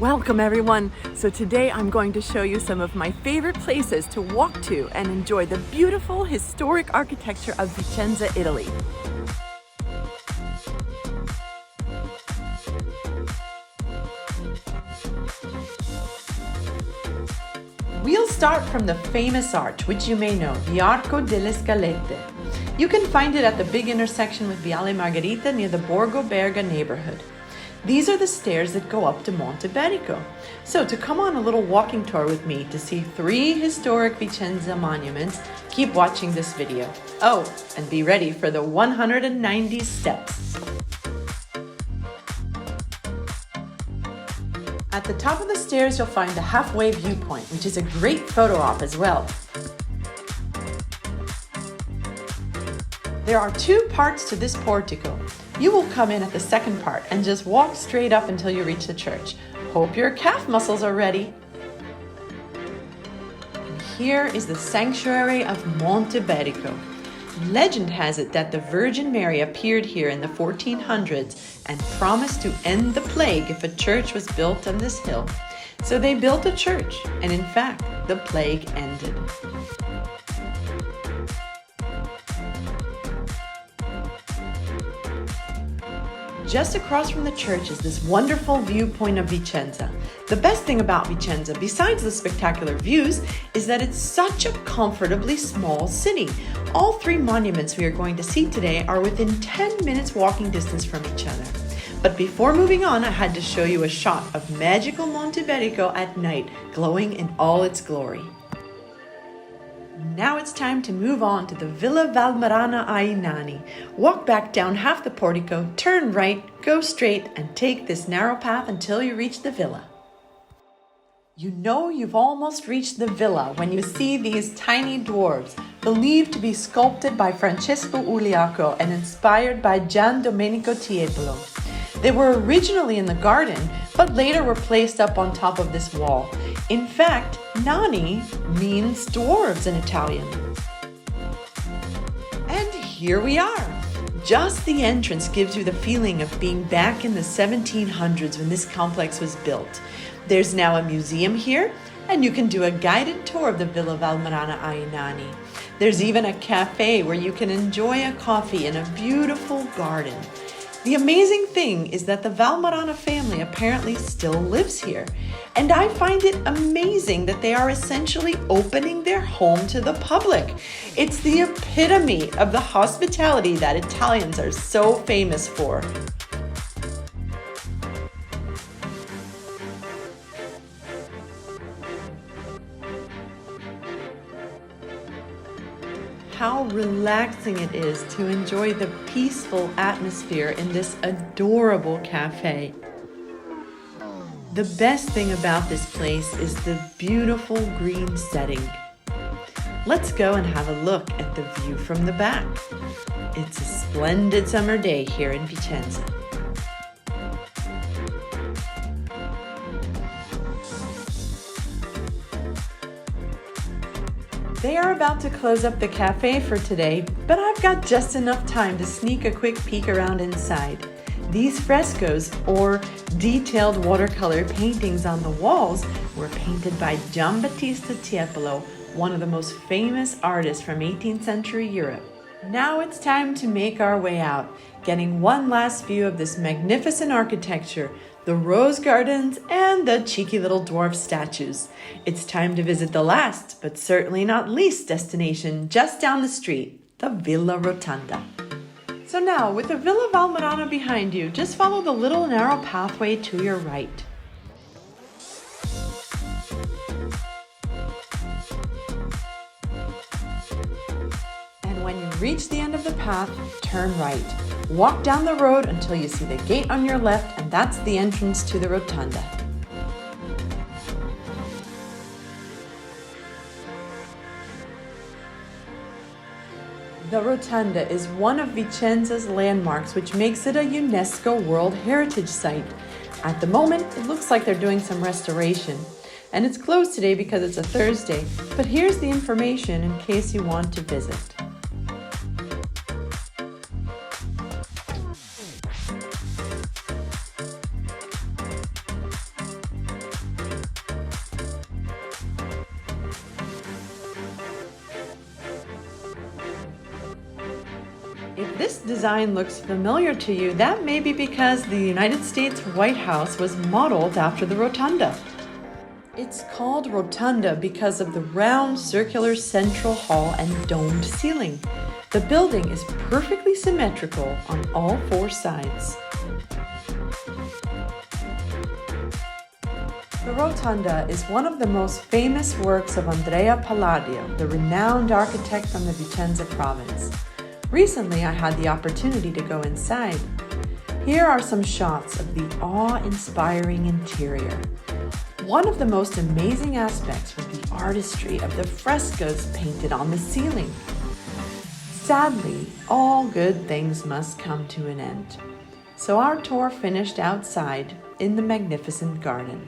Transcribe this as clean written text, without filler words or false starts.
Welcome everyone! So today I'm going to show you some of my favorite places to walk to and enjoy the beautiful historic architecture of Vicenza, Italy. We'll start from the famous arch, which you may know, the Arco delle Scalette. You can find it at the big intersection with Viale Margherita near the Borgo Berga neighborhood. These are the stairs that go up to Monte Berico. So to come on a little walking tour with me to see 3 historic Vicenza monuments, keep watching this video. Oh, and be ready for the 190 steps. At the top of the stairs, you'll find the halfway viewpoint, which is a great photo op as well. There are 2 parts to this portico. You will come in at the second part and just walk straight up until you reach the church. Hope your calf muscles are ready. And here is the sanctuary of Monte Berico. Legend has it that the Virgin Mary appeared here in the 1400s and promised to end the plague if a church was built on this hill. So they built a church, and in fact, the plague ended. Just across from the church is this wonderful viewpoint of Vicenza. The best thing about Vicenza, besides the spectacular views, is that it's such a comfortably small city. All 3 monuments we are going to see today are within 10 minutes walking distance from each other. But before moving on, I had to show you a shot of magical Monte Berico at night, glowing in all its glory. Now it's time to move on to the Villa Valmarana ai Nani. Walk back down half the portico, turn right, go straight, and take this narrow path until you reach the villa. You know you've almost reached the villa when you see these tiny dwarves, believed to be sculpted by Francesco Uliaco and inspired by Gian Domenico Tiepolo. They were originally in the garden, but later were placed up on top of this wall. In fact, Nani means dwarves in Italian. And here we are. Just the entrance gives you the feeling of being back in the 1700s when this complex was built. There's now a museum here, and you can do a guided tour of the Villa Valmarana ai Nani. There's even a cafe where you can enjoy a coffee in a beautiful garden. The amazing thing is that the Valmarana family apparently still lives here. And I find it amazing that they are essentially opening their home to the public. It's the epitome of the hospitality that Italians are so famous for. How relaxing it is to enjoy the peaceful atmosphere in this adorable cafe. The best thing about this place is the beautiful green setting. Let's go and have a look at the view from the back. It's a splendid summer day here in Vicenza. They are about to close up the cafe for today, but I've got just enough time to sneak a quick peek around inside. These frescoes, or detailed watercolor paintings on the walls, were painted by Giambattista Tiepolo, one of the most famous artists from 18th century Europe. Now it's time to make our way out, getting one last view of this magnificent architecture, the rose gardens, and the cheeky little dwarf statues. It's time to visit the last, but certainly not least destination just down the street, the Villa Rotonda. So now, with the Villa Valmarana behind you, just follow the little narrow pathway to your right. And when you reach the end of the path, turn right. Walk down the road until you see the gate on your left, and that's the entrance to the Rotonda. The Rotonda is one of Vicenza's landmarks, which makes it a UNESCO World Heritage Site. At the moment, it looks like they're doing some restoration. And it's closed today because it's a Thursday, but here's the information in case you want to visit. If this design looks familiar to you, that may be because the United States White House was modeled after the Rotunda. It's called Rotunda because of the round circular central hall and domed ceiling. The building is perfectly symmetrical on all four sides. The Rotunda is one of the most famous works of Andrea Palladio, the renowned architect from the Vicenza province. Recently, I had the opportunity to go inside. Here are some shots of the awe-inspiring interior. One of the most amazing aspects was the artistry of the frescoes painted on the ceiling. Sadly, all good things must come to an end. So our tour finished outside in the magnificent garden.